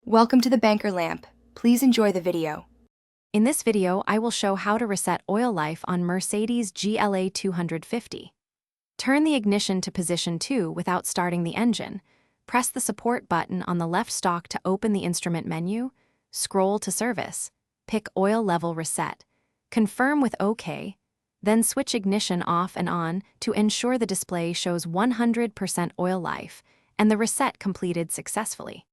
Welcome to the Banker Lamp. Please enjoy the video. In this video, I will show how to reset oil life on Mercedes GLA 250. Turn the ignition to position 2 without starting the engine. Press the support button on the left stalk to open the instrument menu. Scroll to Service. Pick Oil Level Reset. Confirm with OK. Then switch ignition off and on to ensure the display shows 100% oil life and the reset completed successfully.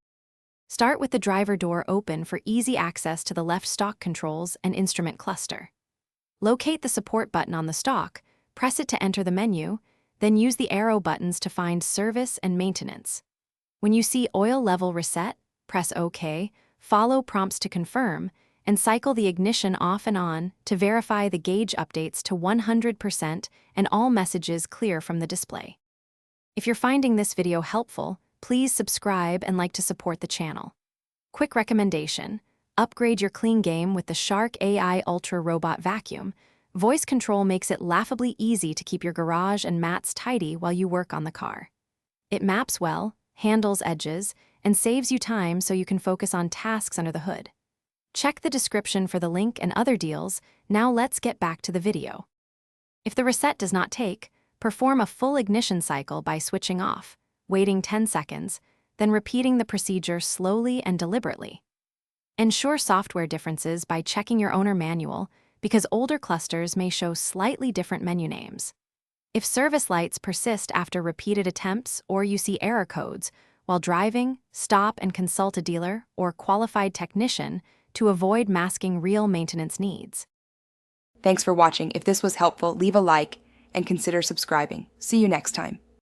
Start with the driver door open for easy access to the left stalk controls and instrument cluster. Locate the support button on the stalk, press it to enter the menu, then use the arrow buttons to find Service and Maintenance. When you see Oil Level Reset, press OK, follow prompts to confirm, and cycle the ignition off and on to verify the gauge updates to 100% and all messages clear from the display. If you're finding this video helpful, please subscribe and like to support the channel. Quick recommendation: upgrade your clean game with the Shark AI Ultra Robot Vacuum. Voice control makes it laughably easy to keep your garage and mats tidy while you work on the car. It maps well, handles edges, and saves you time so you can focus on tasks under the hood. Check the description for the link and other deals. Now let's get back to the video. If the reset does not take, perform a full ignition cycle by switching off, waiting 10 seconds, then repeating the procedure slowly and deliberately. Ensure software differences by checking your owner manual, because older clusters may show slightly different menu names. If service lights persist after repeated attempts or you see error codes while driving, stop and consult a dealer or qualified technician to avoid masking real maintenance needs. Thanks for watching. If this was helpful, leave a like and consider subscribing. See you next time.